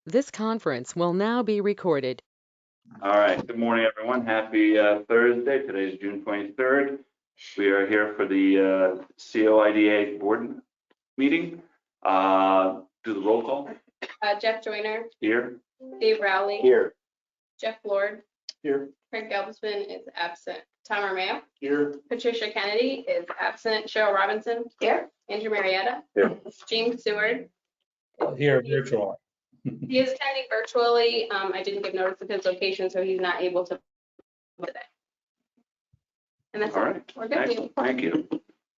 This conference will now be recorded. All right. Good morning, everyone. Happy Thursday. Today is June 23rd. We are here for the COIDA board meeting. Do the roll call. Jeff Joyner. Here. Dave Rowley. Here. Jeff Lord. Here. Craig Galveston is absent. Tom Romeo. Here. Patricia Kennedy is absent. Cheryl Robinson. Here. Andrew Marietta. Here. James Seward. Here virtually. He is attending virtually. I didn't give notice of his location, so he's not able to today. And that's All all. right. We're good. Excellent. Thank you.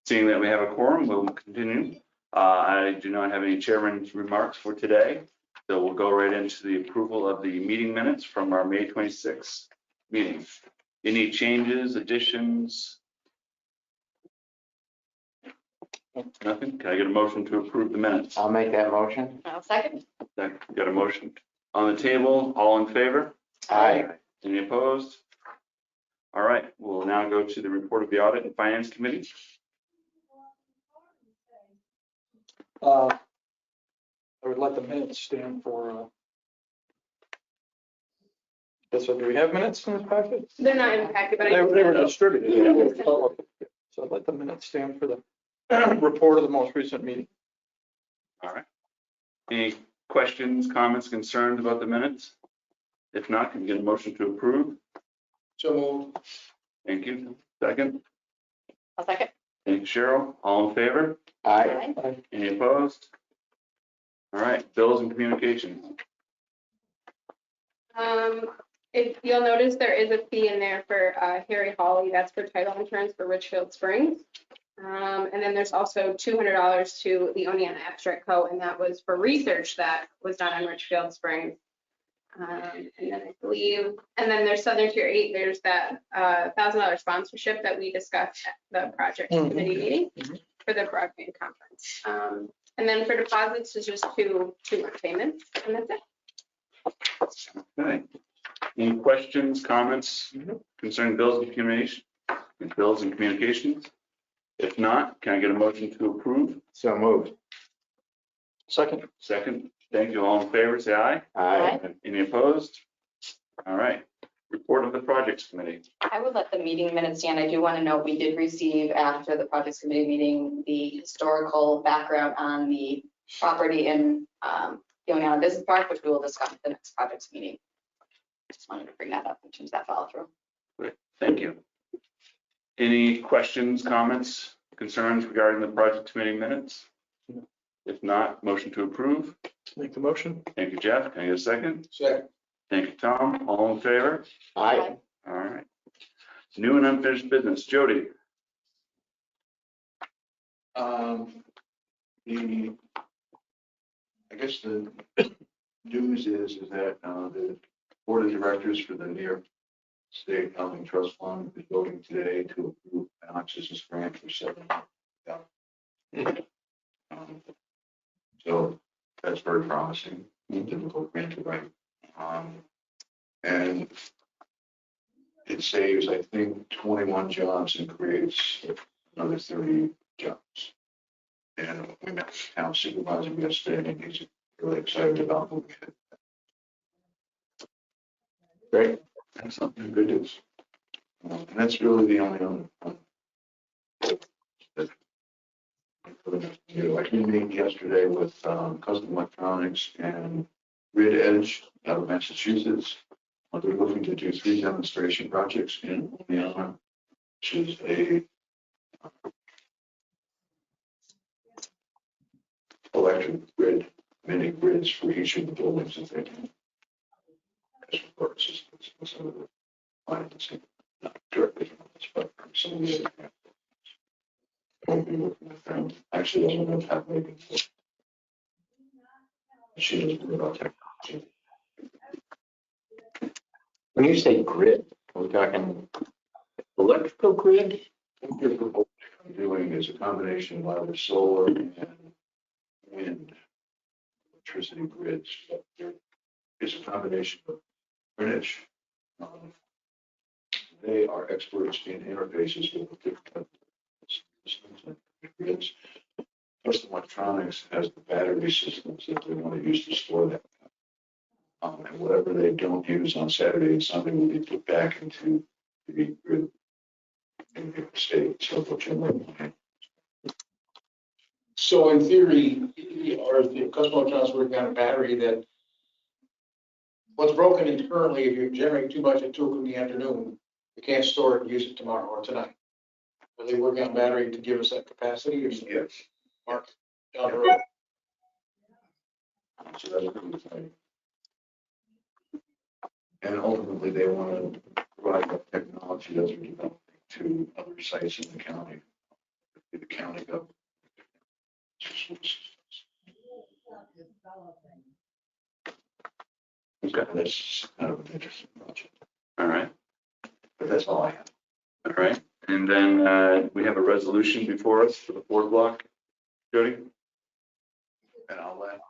Seeing that we have a quorum, we'll continue. I do not have any chairman's remarks for today, so we'll go right into the approval of the meeting minutes from our May 26th meeting. Any changes, additions? Nothing? Can I get a motion to approve the minutes? I'll make that motion. I'll second. Got a motion on the table. All in favor? Aye. Any opposed? All right, we'll now go to the report of the Audit and Finance Committee. I would let the minutes stand for. So do we have minutes in this packet? They're not in the packet, but They were distributed. Yeah. So I'd let the minutes stand for the report of the most recent meeting. All right. Any questions, comments, concerns about the minutes? If not, can we get a motion to approve? So moved. Thank you. Second. I'll second. Thank you, Cheryl. All in favor? Aye. Any opposed? All right, bills and communications. If you'll notice, there is a fee in there for Harry Hawley. That's for title insurance for Richfield Springs. And then there's also $200 to the Oneonta Abstract Co. And that was for research that was done on Richfield Springs. And then I believe, and then there's Southern Tier 8, there's that $1,000 sponsorship that we discussed at the project committee meeting for the broadband conference. And then for deposits, it's just two month payments, and that's it. Okay. Any questions, comments concerning bills and communications? If not, can I get a motion to approve? So moved. Second. Second. Thank you. All in favor, say aye. Aye. Any opposed? All right. Report of the projects committee. I would let the meeting minutes stand. I do want to note we did receive after the projects committee meeting the historical background on the property in the Oneonta Business Park, which we will discuss at the next projects meeting. Just wanted to bring that up in terms of that follow through. Great. Thank you. Any questions, comments, concerns regarding the project committee minutes? If not, motion to approve. Make the motion. Thank you, Jeff. Can I get a second? Second. Thank you, Tom. All in favor? Aye. All right. New and unfinished business. Jody. I guess the news is that the board of directors for the New York State Housing Trust Fund is voting today to approve an oxygen grant for $7 million. So that's very promising. Difficult grant to write. And it saves, I think, 21 jobs and creates another 30 jobs. And we met with the town supervisor yesterday, and he's really excited about moving it. Great. That's something good news. And that's really the only one. I did meet yesterday with Custom Electronics and Grid Edge out of Massachusetts. They're looking to do 3 demonstration projects in Oneonta, which is a electric grid, mini grids for each of the buildings that they do. Some of the financing, not directly from this, but from some of the other. Won't be working with them. Actually, doesn't know how maybe. She doesn't know about technology. When you say grid, are we talking electrical grid? What they're doing is a combination of either solar and wind electricity grids. There is a combination of Greenwich. They are experts in interfaces with different systems and grids. Custom Electronics has the battery systems that they want to use to store that. And whatever they don't use on Saturday and Sunday will be put back into the grid in the state. So what you're looking at. So in theory, or if the customer electronics working on a battery that what's broken internally, if you're generating too much at 2 o'clock in the afternoon, you can't store it and use it tomorrow or tonight. Are they working on battery to give us that capacity or something? Yes. Mark, down the road? So that's what I'm saying. And ultimately, they want to provide that technology as we're developing to other sites in the county, the county government. Okay, That's kind of an interesting project, all right, but that's all I have. all right. And then we have a resolution before us for the 4th block. Jody? And I'll let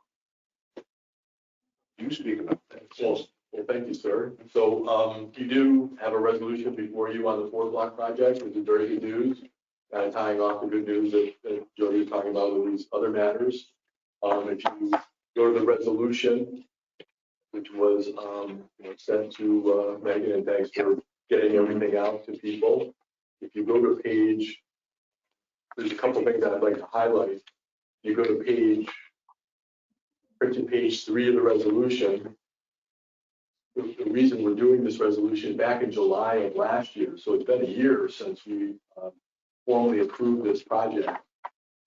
you speak about that. Well, thank you, sir. So you do have a resolution before you on the 4th block project, which is very good news. Tying off the good news that Jody is talking about with these other matters. If you go to the resolution, which was sent to Megan, and thanks for getting everything out to people. If you go to page, there's a couple things that I'd like to highlight. You go to page 3 of the resolution. The reason we're doing this resolution back in July of last year, so it's been a year since we formally approved this project.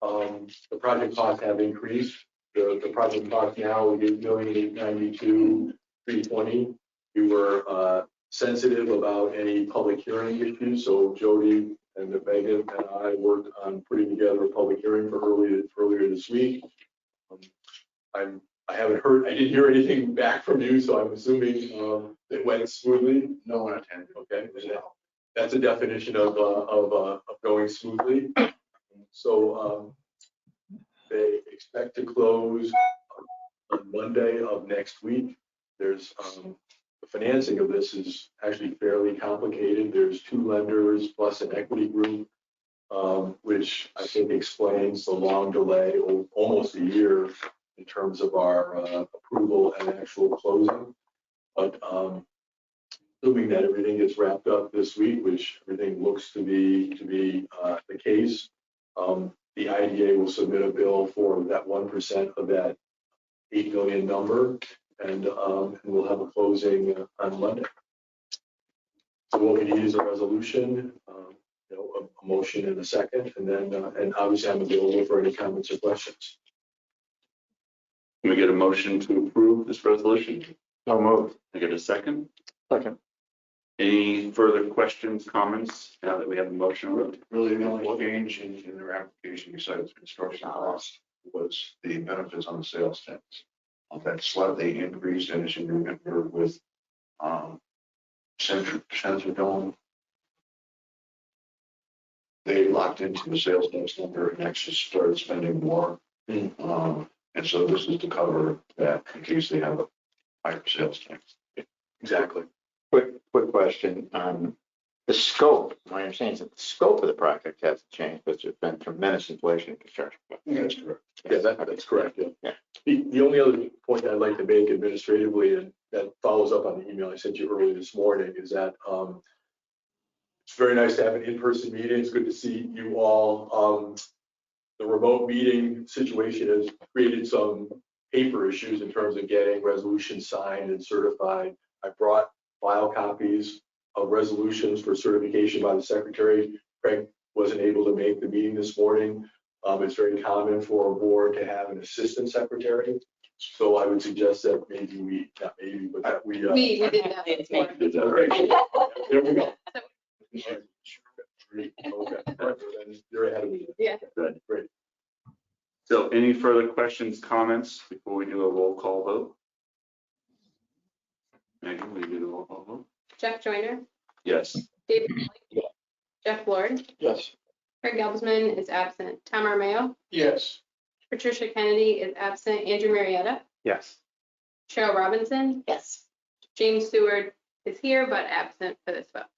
The project costs have increased. The project cost now is $8,892,320. We were sensitive about any public hearing issues, so Jody and Megan and I worked on putting together a public hearing for earlier this week. I didn't hear anything back from you, so I'm assuming it went smoothly. No one attended. Okay, that's a definition of going smoothly. So they expect to close on Monday of next week. There's the financing of this is actually fairly complicated. There's 2 lenders plus an equity group, which I think explains the long delay, almost a year, in terms of our approval and actual closing. But assuming that everything gets wrapped up this week, which everything looks to be the case, the IDA will submit a bill for that 1% of that 8 million number, and we'll have a closing on Monday. So what we need is a resolution, a motion and a second, and then and obviously I'm available for any comments or questions. Can we get a motion to approve this resolution? So moved. I get a second? Second. Any further questions, comments, now that we have a motion on it? Really, the only change in their application besides construction cost was the benefits on the sales tax. That slightly increased, and as you remember with Senator Dome, they locked into the sales tax number and actually started spending more. And so this is to cover that in case they have a higher sales tax. Exactly. Quick question on the scope. My understanding is that the scope of the project hasn't changed, but there's been tremendous inflation in construction. That's correct. Yeah, that's correct. Yeah. The only other point I'd like to make administratively, and that follows up on the email I sent you earlier this morning, is that it's very nice to have an in-person meeting. It's good to see you all. The remote meeting situation has created some paper issues in terms of getting resolutions signed and certified. I brought file copies of resolutions for certification by the secretary. Craig wasn't able to make the meeting this morning. It's very common for a board to have an assistant secretary. So I would suggest that maybe we did that We did that before. Okay. There we go. Okay. Then you're ahead of me. Yeah. Good. Great. So any further questions, comments before we do a roll call vote? Megan, will you do the roll call vote? Jeff Joyner, Yes. David Kelly, Jeff Lord, Yes. Craig Albisman is absent. Tom Armayo, Yes. Patricia Kennedy is absent. Andrew Marietta, Yes. Cheryl Robinson, Yes. James Stewart is here but absent for this vote.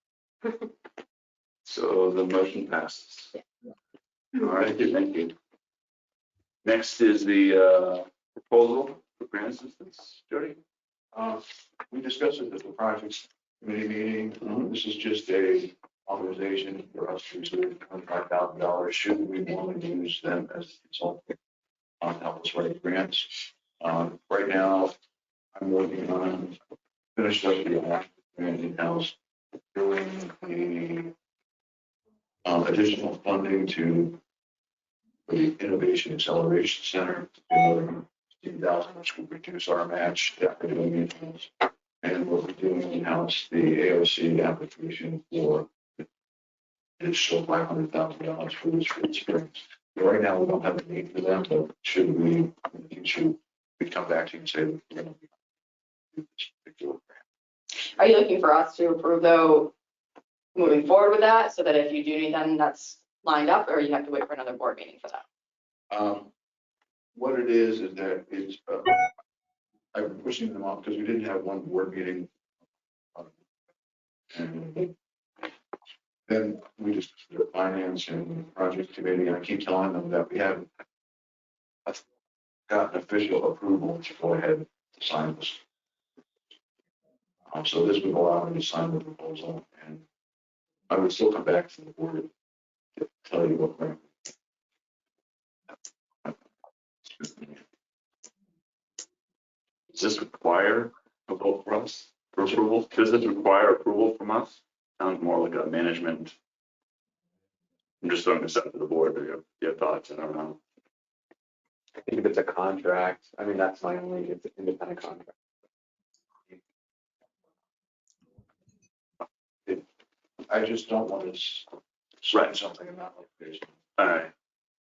So the motion passes. Yeah. All right, thank you. Next is the proposal for grant assistance. Jody? We discussed it at the project committee meeting. This is just a authorization for us to reserve $25,000 should we want to use them as a consultant on help us write grants. Right now, I'm working on finished up the grant in-house, doing the additional funding to the Innovation Acceleration Center, another 15,000, which would reduce our match to academic funds. And we're doing in-house the AOC application for additional $500,000 for this experience. Right now, we don't have a need for them, but should we, in the future, we come back to you and say, we're going to do this particular grant. Are you looking for us to approve though, moving forward with that, so that if you do need them, that's lined up, or you have to wait for another board meeting for that? What it is that it's, I've been pushing them off because we didn't have one board meeting. And then we just, the finance and project committee, I keep telling them that we haven't gotten official approval to go ahead and sign this. So this would allow me to sign the proposal, and I would still come back to the board to tell you what we're. Does this require a vote from us for approval? Does this require approval from us? Sounds more like a management. I'm just throwing this out to the board. Do you have thoughts? I don't know. I think if it's a contract, I mean, that's my only, it's an independent contract. I just don't want to sign something and not like this. All right.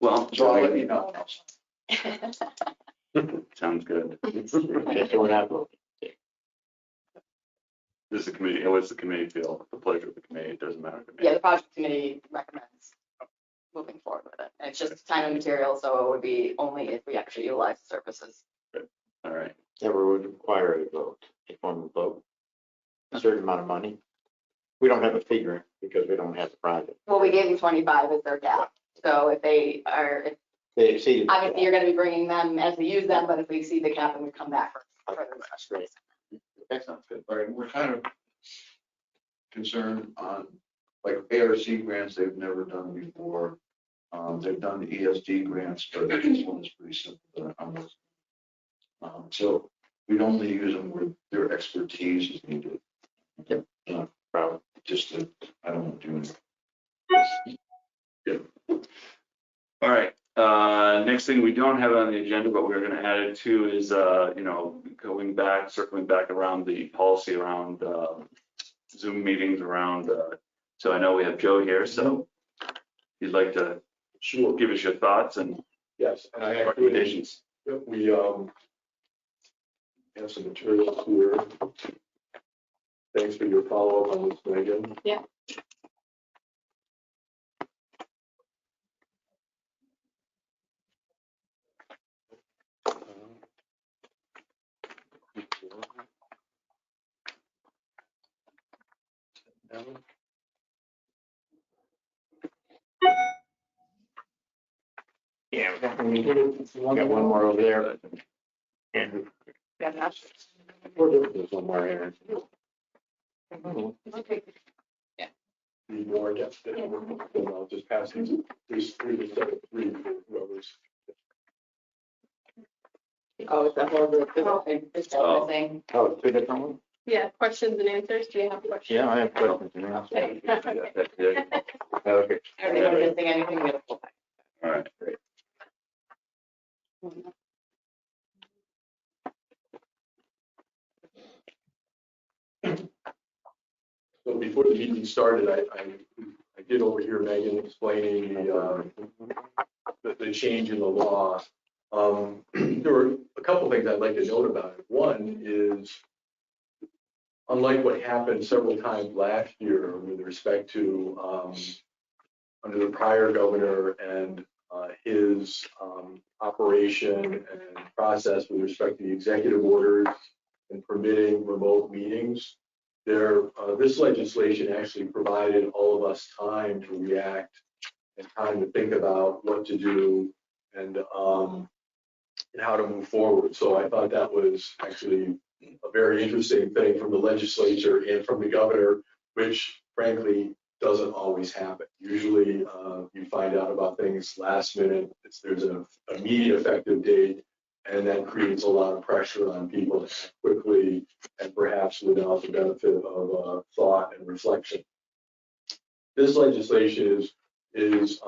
Well, So I'll let you know. sounds good. Just don't have a- This is the committee. What's the committee feel? The pleasure of the committee. It doesn't matter to me. Yeah, the project committee recommends moving forward with it. And it's just time and material, so it would be only if we actually utilize the services. All right. Never would require a vote, a formal vote. A certain amount of money. We don't have a figure because we don't have the project. Well, we gave them 25 as their cap. So if they are, if They exceeded. the obviously cap. you're gonna be bringing them as we use them, but if we exceed the cap, then we come back for further That's discussion. great. Okay, sounds good. Right, we're kind of concerned on, like, ARC grants they've never done before. They've done the ESD grants, but this one is pretty simple. So we'd only use them where their expertise is needed. Yep. Probably just that I don't want to do it. All right. Next thing we don't have on the agenda, but we're going to add it to is, circling back around the policy around Zoom meetings around. So I know we have Joe here, so if you'd like to give us your thoughts and Yes, and I actually, recommendations. we have some materials here. Thanks for your follow-up on this, Megan. Yeah. Yeah, we got one more over there. And Yeah, that's- there's one more here. Okay. Need more against it. And I'll just pass these three to set of three for whoever's. Oh, it's that horrible. It's Oh. missing. Oh, two different ones? Yeah, questions and answers. Do you have questions? Yeah, I have questions. and answers. Okay. Okay. Everyone missing anything? We have a full pack. All right. So before the meeting started, I did overhear Megan explaining the change in the law. There were a couple things I'd like to note about it. One is, unlike what happened several times last year with respect to under the prior governor and his operation and process with respect to the executive orders and permitting remote meetings, this legislation actually provided all of us time to react and time to think about what to do and how to move forward. So I thought that was actually a very very interesting thing from the legislature and from the governor, which frankly doesn't always happen. Usually you find out about things last minute. There's an immediate effective date, and that creates a lot of pressure on people to act quickly and perhaps without the benefit of thought and reflection. This legislation is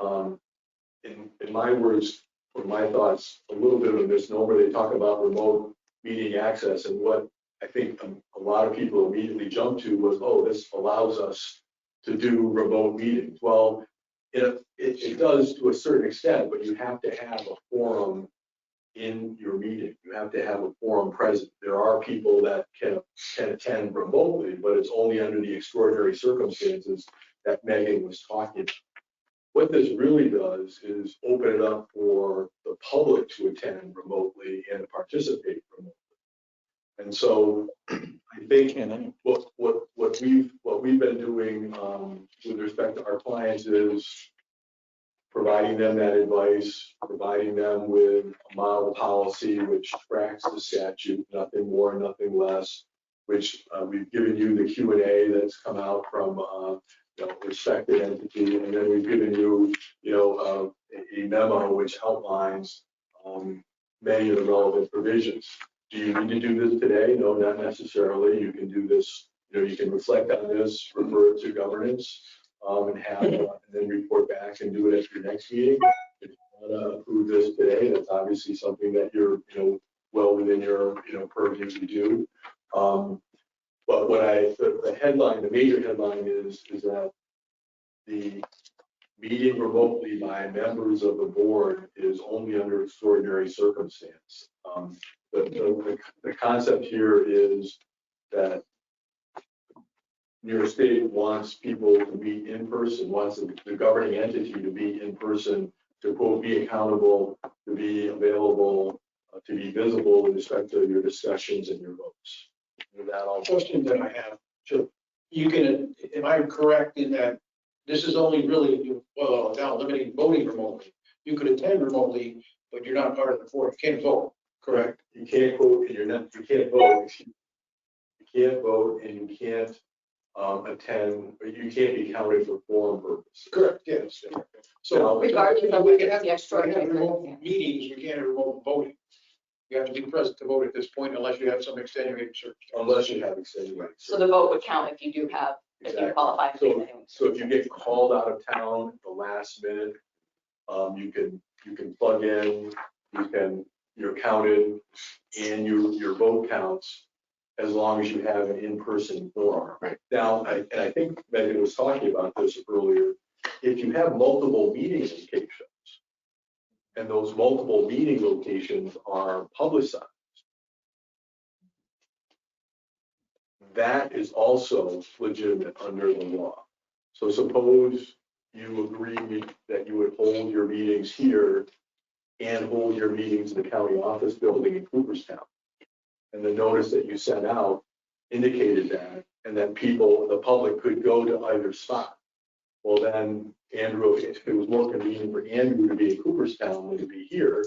in my words, or my thoughts, a little bit of a misnomer. They talk about remote meeting access, and what I think a lot of people immediately jump to was, oh, this allows us to do remote meetings. Well, it does to a certain extent, but you have to have a forum in your meeting. You have to have a forum present. There are people that can attend remotely, but it's only under the extraordinary circumstances that Megan was talking about. What this really does is open it up for the public to attend remotely and participate remotely. And so I think what we've been doing with respect to our clients is providing them that advice, providing them with a model policy which tracks the statute, nothing more, nothing less, which we've given you the Q&A that's come out from respected entity, and then we've given you, a memo which outlines many of the relevant provisions. Do you need to do this today? No, not necessarily. You can do this, you can reflect on this, refer it to governance, and then report back and do it at your next meeting. If you want to approve this today, that's obviously something that you're, well within your, purview to do. But the major headline is that the meeting remotely by members of the board is only under extraordinary circumstance. The concept here is that New York State wants people to meet in person, wants the governing entity to be in person, to quote, be accountable, to be available, to be visible with respect to your discussions and your votes. With that, all Question that I have, sure. You can, am I correct in that this is only really, well, now limiting voting remotely? You could attend remotely, but you're not part of the forum. You can't vote, correct? You can't vote, and you can't vote. You can't vote, and you can't attend, or you can't be counted for forum purposes. Correct, yes. So Regardless of we whether can it's have the extraordinary remote circumstance. meetings, we can't have remote voting. You have to be present to vote at this point unless you have some extenuating circumstance. Unless you have extenuating. So the vote would count if you do have, if you Exactly. qualify for the So if you get called out of town at the last minute, you can plug in, you're counted, and your vote counts as long as you have an in-person forum. Right. Now, and I think Megan was talking about this earlier. If you have multiple meeting locations, and those multiple meeting locations are publicized, that is also legitimate under the law. So suppose you agreed that you would hold your meetings here and hold your meetings in the county office building in Cooperstown. And the notice that you sent out indicated that, and that the public could go to either spot. Well, then Andrew, if it was more convenient for Andrew to be in Cooperstown than to be here,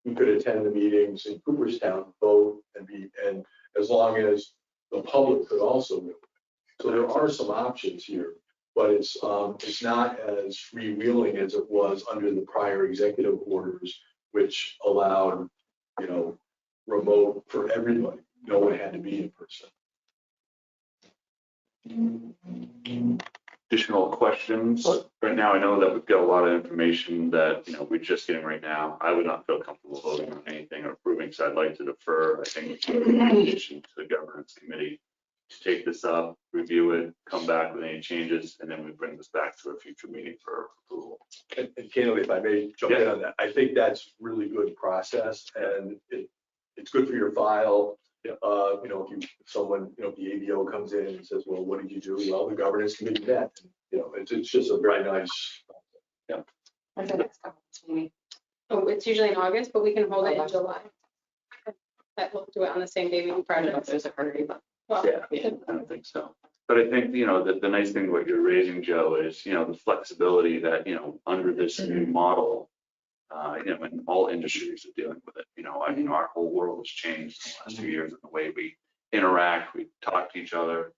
he could attend the meetings in Cooperstown, vote, and as long as the public could also do it. So there are some options here, but it's not as freewheeling as it was under the prior executive orders, which allowed, remote for everybody. No one had to be in person. Additional questions? Right now, I know that we've got a lot of information that, we're just getting right now. I would not feel comfortable voting on anything or approving, so I'd like to defer, I think, the recommendation to the governance committee to take this up, review it, come back with any changes, and then we bring this back to a future meeting for approval. And candidly, if I may jump in on that, I think that's really good process, and it's good for your file. If someone, the ABO comes in and says, well, what did you do? Well, the governance committee met. It's just a very nice. Yeah. When's the next governance meeting? Oh, it's usually in August, but we can hold it in July. We'll do it on the same day we do I don't know if projects. there's a hurry, but. Well, Yeah, I don't think so. But I think, the nice thing what you're raising, Joe, is, the flexibility that, under this new model, and all industries are dealing with it. Our whole world has changed in the last few years in the way we interact, we talk to each other,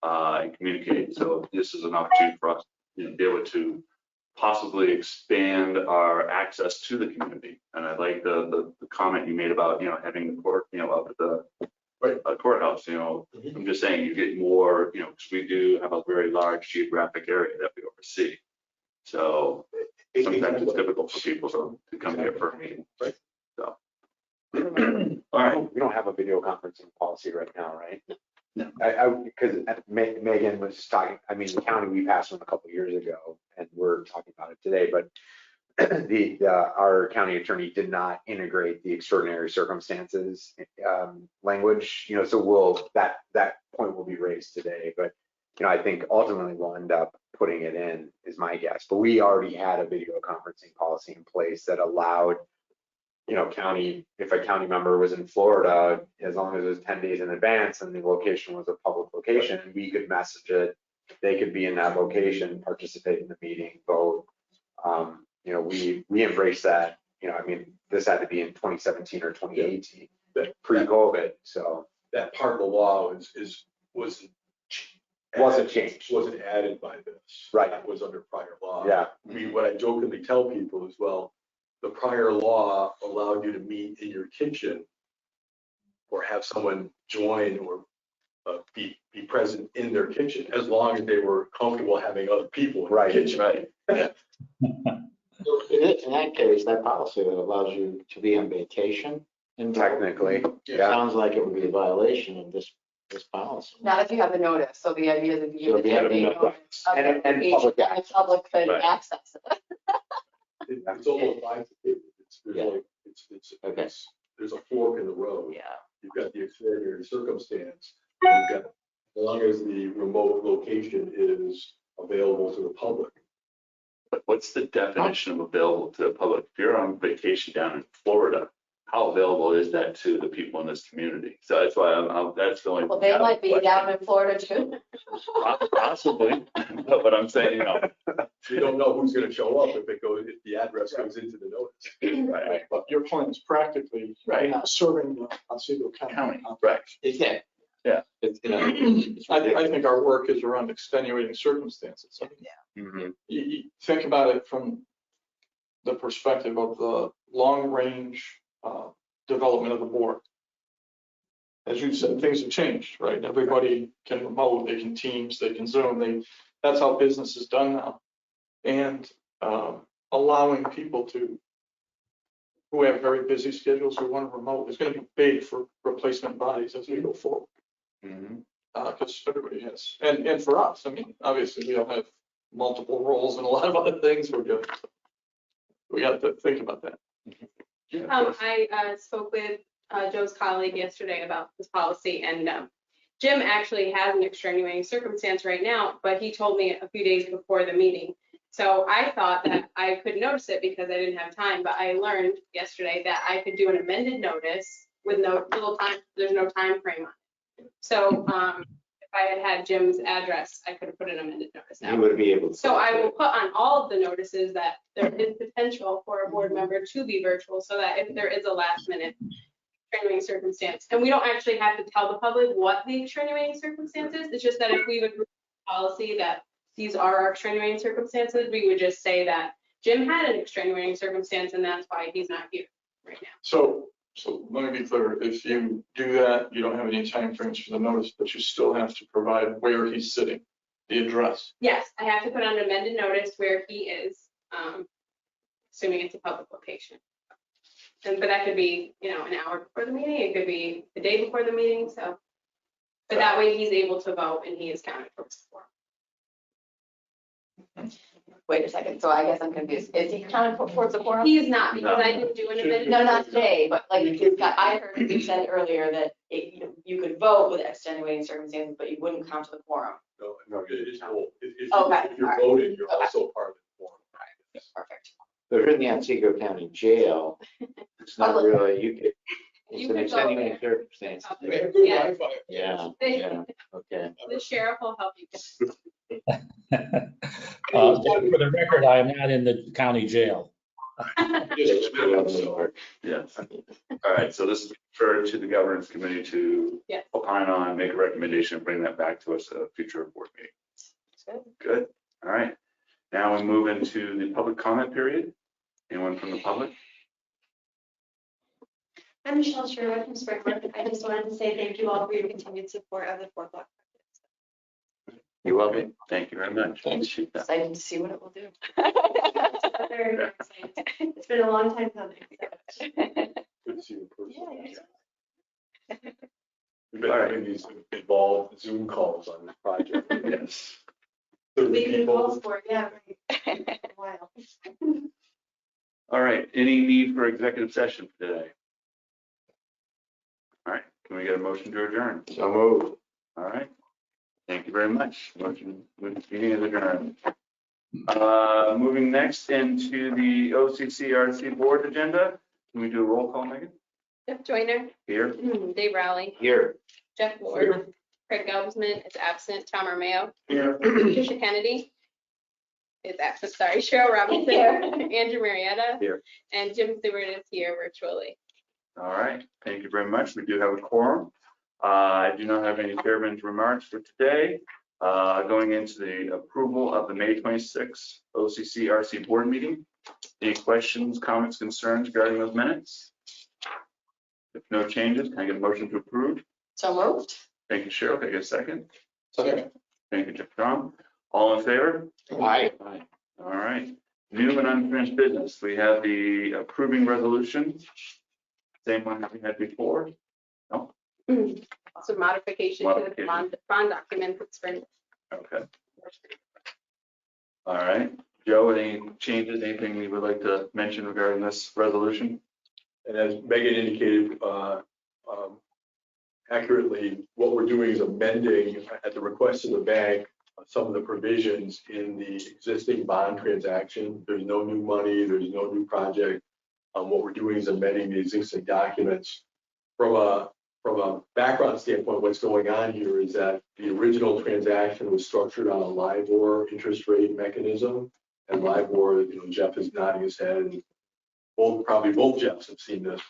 and communicate. So this is an opportunity for us to be able to possibly expand our access to the community. And I like the comment you made about, having the court, up at the courthouse, I'm just saying you get more, because we do have a very large geographic area that we oversee. So sometimes it's difficult for people to come here for a meeting. Right. So, all right. We don't have a video conferencing policy right now, right? No. Because Megan was just talking, I mean, the county, we passed one a couple of years ago and we're talking about it today, but our county attorney did not integrate the extraordinary circumstances language, so that point will be raised today, but I think ultimately we'll end up putting it in, is my guess. But we already had a video conferencing policy in place that allowed, if a county member was in Florida, as long as it was 10 days in advance and the location was a public location, we could message it. They could be in that location, participate in the meeting, vote. We embrace that. This had to be in 2017 or 2018, pre-COVID. So that part of the law wasn't changed, wasn't added by this. Right. That was under prior law. Yeah. What I jokingly tell people is, well, the prior law allowed you to meet in your kitchen or have someone join or be present in their kitchen, as long as they were comfortable having other people in the kitchen. Right. Yeah. In that case, that policy that allows you to be on vacation. technically, yeah. Sounds like it would be a violation of this policy. Not if you have the notice. So the idea is if you So if you have give the a notice, notice of and the public location, and access. the public could Right. access it. It's almost bifurcated. Okay. There's a fork in the road. Yeah. You've got the extraordinary circumstance. You've got, as long as the remote location is available to the public. But what's the definition of available to the public? If you're on vacation down in Florida, how available is that to the people in this community? So that's why that's the only. Well, they might be down in Florida too. Possibly, but I'm saying, You don't know who's going to show up if the address goes into the notice. right, But your point is practically Right. serving the Otsego County. county, right. Yeah. Yeah. I think our work is around extenuating circumstances. I mean, Mhm. you think about it from the perspective of the long range development of the board. As you said, things have changed, right? Everybody can remote, they can Teams, they can Zoom. That's how business is done now. And allowing people who have very busy schedules who want to remote is going to be big for replacement bodies as we go forward. Mhm. Because everybody has, and for us, I mean, obviously we all have multiple roles and a lot of other things we're doing. We got to think about that. Yeah, of course. I spoke with Joe's colleague yesterday about this policy, and Jim actually has an extenuating circumstance right now, but he told me a few days before the meeting. So I thought that I could notice it because I didn't have time, but I learned yesterday that I could do an amended notice with no little time, there's no time frame on it. So if I had Jim's address, I could have put an amended notice You out. would be able to. So I will put on all of the notices that there is potential for a board member to be virtual, so that if there is a last minute extenuating circumstance, and we don't actually have to tell the public what the extenuating circumstance is, it's just that if we've agreed with policy that these are our extenuating circumstances, we would just say that Jim had an extenuating circumstance and that's why he's not here right now. So let me be clear, if you do that, you don't have any timeframes for the notice, but you still have to provide where he's sitting, the address. Yes, I have to put on an amended notice where he is, assuming it's a public location. But that could be, an hour before the meeting, it could be the day before the meeting, so. But that way he's able to vote and he is counted for support. Wait a second. So I guess I'm confused. Is he counted for the quorum? He is not, because I didn't do an amended. No, not today, but like I heard you said earlier that you could vote with extenuating circumstances, but you wouldn't count to the quorum. No, it's both. If Okay, you're all right. voting, you're Okay. also part of the forum. Perfect. But if you're in the Otsego County Jail, it's not really, it's You an could vote extenuating there. circumstance. Yeah. Yeah, They- yeah, okay. The sheriff will help you. For the record, I am not in the county jail. Yes. All right, so this is referred to the governance committee to Yes. opine on, make a recommendation, bring that back to us at a future board meeting. Good. All right. Now we move into the public comment period. Anyone from the public? I'm Michelle Sherwood from Springwood. I just wanted to say thank you all for your continued support of the 4 block. You're welcome. Thank you very much. Thanks. Appreciate that. Excited to see what it will do. Very, very exciting. It's been a long time coming. So. Good to see you in person. Yeah. We've been having these involved Zoom calls on this project. Yes. 30 We've been people. calls for, yeah, right. Wow. All right. Any need for executive session today? All right. Can we get a motion to adjourn? So moved. All right. Thank you very much. Motion, meeting is adjourned. Moving next into the OCCRC board agenda. Can we do a roll call, Megan? Jeff Joyner, Here. Dave Rowley, Here. Jeff Ward, Craig Galvesman is absent, Tom Romeo, Here. Tricia Kennedy is absent, sorry, Cheryl Robinson, Andrew Marietta. Here. And Jim Stewart is here virtually. All right. Thank you very much. We do have a quorum. I do not have any chairman's remarks for today. Going into the approval of the May 26th OCCRC board meeting. Any questions, comments, concerns regarding those minutes? If no changes, can I get a motion to approve? So moved. Thank you, Cheryl. Can I get a second? Second. Thank you, Jeff Tom. All in favor? Aye. Aye. All right. New and unfinished business. We have the approving resolution. Same one that we had before. No? Some modification to the bond document that's been. Okay. All right. Joe, any changes, anything you would like to mention regarding this resolution? And as Megan indicated accurately, what we're doing is amending at the request of the bank some of the provisions in the existing bond transaction. There's no new money, there's no new project. What we're doing is amending the existing documents. From a background standpoint, what's going on here is that the original transaction was structured on a LIBOR interest rate mechanism. And LIBOR, Jeff is nodding his head, and probably both Jeffs have seen this,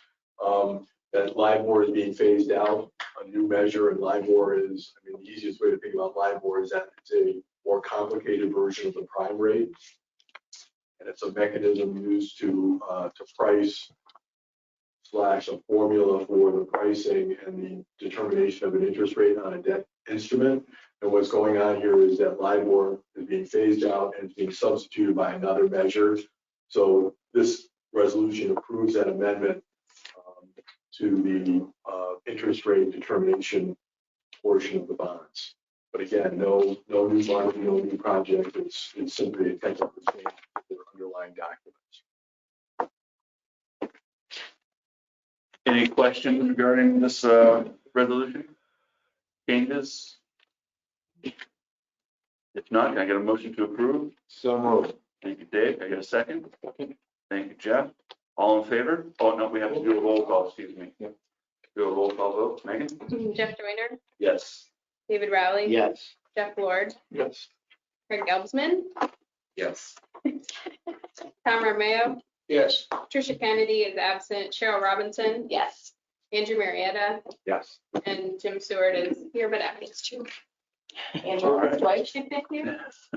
that LIBOR is being phased out, a new measure, and LIBOR is, the easiest way to think about LIBOR is that it's a more complicated version of the prime rate. And it's a mechanism used to price / a formula for the pricing and the determination of an interest rate on a debt instrument. And what's going on here is that LIBOR is being phased out and it's being substituted by another measure. So this resolution approves that amendment to the interest rate determination portion of the bonds. But again, no new bond, no new project. It's simply a technical change to their underlying documents. Any questions regarding this resolution? Changes? If not, can I get a motion to approve? So moved. Thank you, Dave. Can I get a second? Thank you, Jeff. All in favor? Oh, no, we have to do a roll call, excuse me. Yep. Do a roll call vote. Megan? Jeff Joyner, Yes. David Rowley. Yes. Jeff Ward, Yes. Craig Galvesman, Yes. Tom Romeo, Yes. Tricia Kennedy is absent, Cheryl Robinson, Yes. Andrew Marietta, Yes. and Jim Stewart is here but absent. Andrew, his wife. Yes,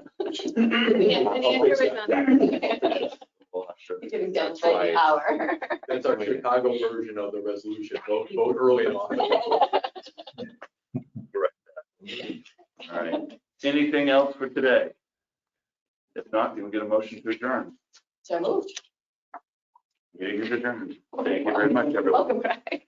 and Andrew is on there. Well, sure. He's getting done by the hour. That's our Chicago version of the resolution. Vote early and often. All right. Anything else for today? If not, can we get a motion to adjourn? So moved. Meeting is adjourned. Thank you very much, everyone. Welcome back.